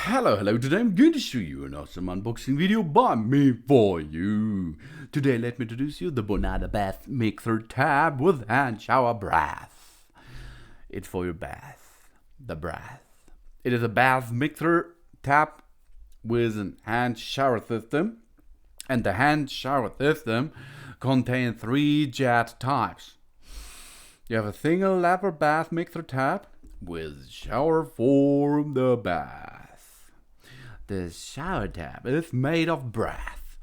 Hello, today I'm going to show you an awesome unboxing video by me for you. Today let me introduce you the Bonade Bath Mixer Tap with hand shower breath. It's for your bath, the breath. It is a bath mixer tap with an hand shower system, and the hand shower system contains 3 jet types. You have a single lever bath mixer tap with shower for the bath. The shower tap is made of breath.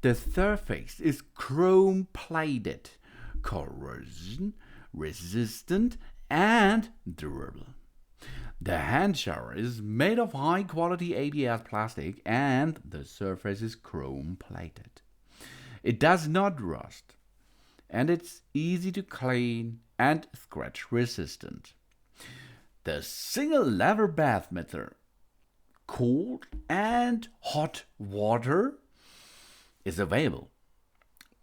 The surface is chrome plated, corrosion resistant and durable. The hand shower is made of high quality ABS plastic and the surface is chrome plated. It does not rust and it's easy to clean and scratch resistant. The single lever bath mixer, cold and hot water, is available.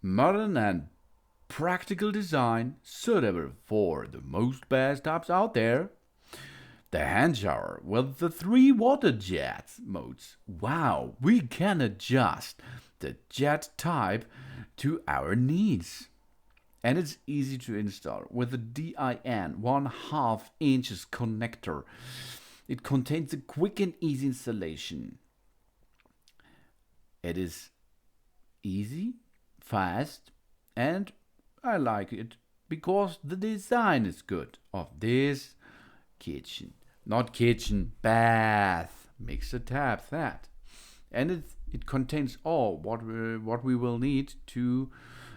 Modern and practical design, suitable for the most bathtubs out there. The hand shower with the 3 water jet modes. Wow, we can adjust the jet type to our needs. And it's easy to install with the DIN 1/2 inches connector. It contains a quick and easy installation. It is easy, fast, and I like it because the design is good of this bath mixer tap that. And it contains all what we will need to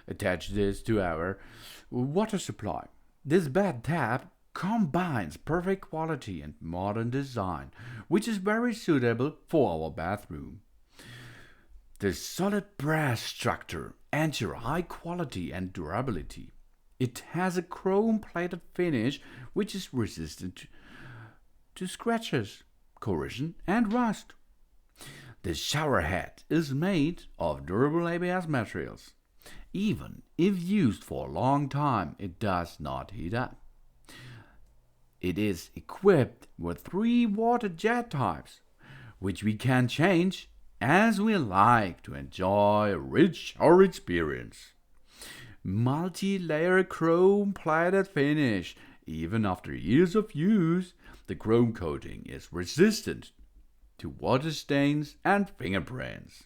attach this to our water supply. This bath tap combines perfect quality and modern design, which is very suitable for our bathroom. The solid brass structure ensures high quality and durability. It has a chrome-plated finish which is resistant to scratches, corrosion and rust. The shower head is made of durable ABS materials. Even if used for a long time, it does not heat up. It is equipped with 3 water jet types, which we can change as we like to enjoy a rich shower experience. Multi-layer chrome-plated finish. Even after years of use, the chrome coating is resistant to water stains and fingerprints.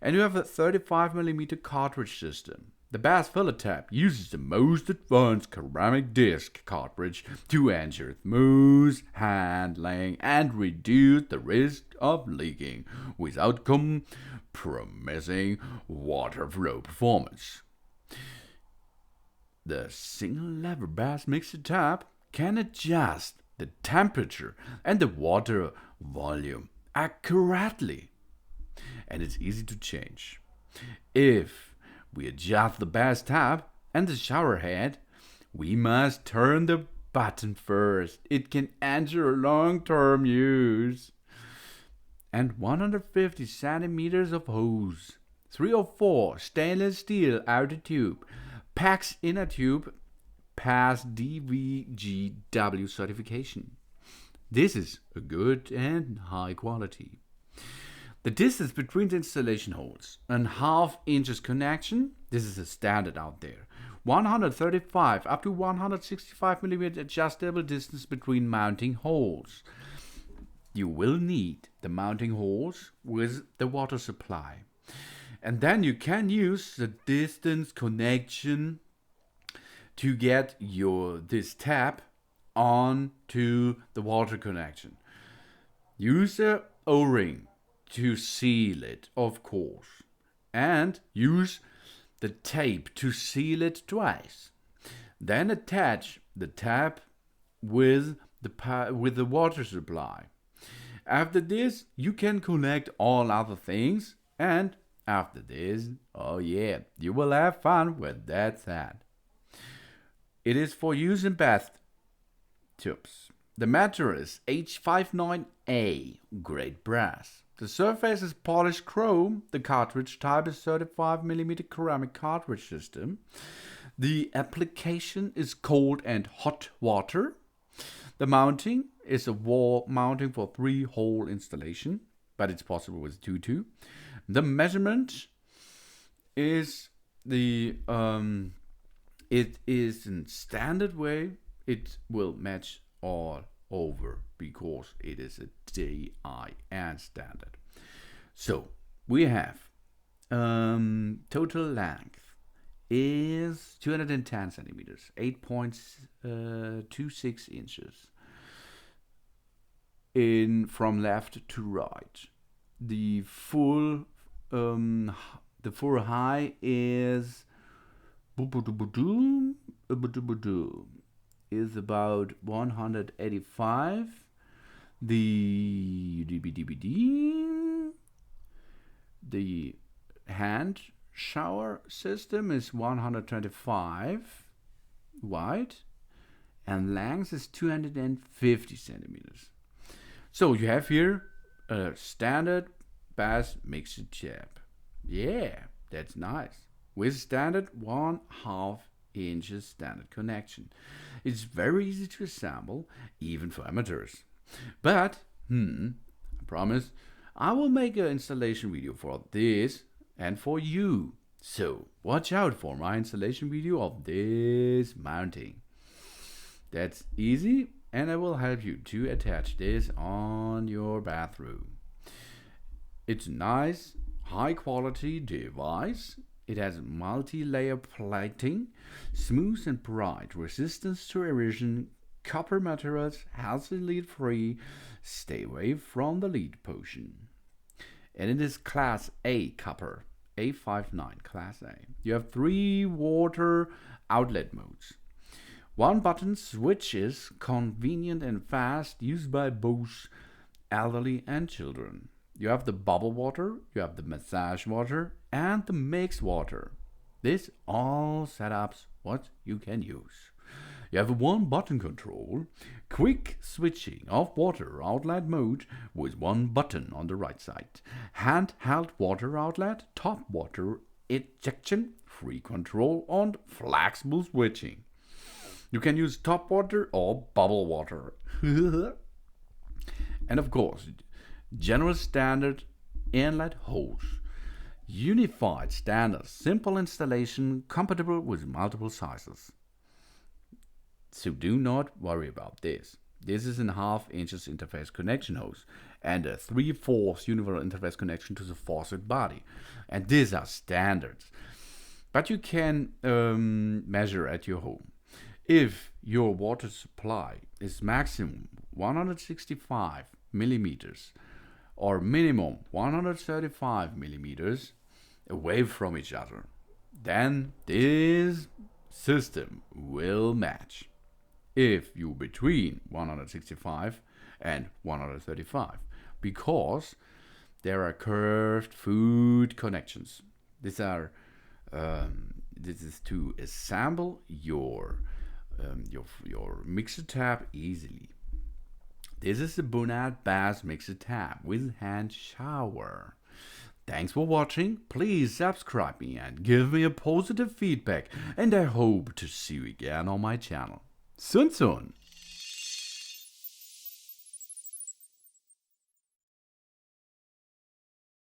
And you have a 35mm cartridge system. The bath filler tap uses the most advanced ceramic disc cartridge to ensure smooth handling and reduce the risk of leaking without compromising water flow performance. The single lever bath mixer tap can adjust the temperature and the water volume accurately, and it's easy to change. If we adjust the bath tap and the shower head, we must turn the button first. It can ensure long-term use. And 150 centimeters of hose, 3 or 4 stainless steel outer tube, packs inner tube, pass DVGW certification. This is a good and high quality. The distance between the installation holes, and 1/2 inches connection, this is a standard out there. 135 up to 165mm adjustable distance between mounting holes. You will need the mounting holes with the water supply. And then you can use the distance connection to get this tap onto the water connection. Use a O-ring to seal it, of course, and use the tape to seal it twice. Then attach the tap with the water supply. After this, you can connect all other things, and after this, oh yeah, you will have fun with that set. It is for use in bath tubs. The material is H59A grade brass. The surface is polished chrome. The cartridge type is 35mm ceramic cartridge system. The application is cold and hot water. The mounting is a wall mounting for 3-hole installation, but it's possible with 2 too. The measurement is it is in standard way. It will match all over because it is a DIN standard. So we have total length is 210 centimeters, 8.26 inches in from left to right. The full high is about 185. The hand shower system is 125 wide and length is 250 centimeters. So you have here a standard bath mixer tap. Yeah, that's nice. With standard 1/2 inches standard connection. It's very easy to assemble, even for amateurs. But, I promise, I will make an installation video for this and for you. So, watch out for my installation video of this mounting. That's easy, and I will help you to attach this on your bathroom. It's a nice, high quality device. It has multi-layer plating, smooth and bright, resistance to erosion, copper materials, healthy lead-free, stay away from the lead pollution. And it is Class A copper, A59 Class A. You have 3 water outlet modes. 1 button switch is convenient and fast, used by both elderly and children. You have the bubble water, you have the massage water, and the mixed water. This all setups what you can use. You have a 1 button control, quick switching of water outlet mode with 1 button on the right side. Handheld water outlet, top water ejection, free control, and flexible switching. You can use top water or bubble water. And of course, general standard inlet hose. Unified standard, simple installation, compatible with multiple sizes. So do not worry about this. This is a 1/2 inches interface connection hose and a 3/4 universal interface connection to the faucet body. And these are standards. But you can measure at your home. If your water supply is maximum 165 millimeters or minimum 135 millimeters away from each other, then this system will match. If you're between 165 and 135, because there are curved food connections. This is to assemble your mixer tap easily. This is the Bonade Bath Mixer Tap with hand shower. Thanks for watching. Please subscribe me and give me a positive feedback. And I hope to see you again on my channel. Soon.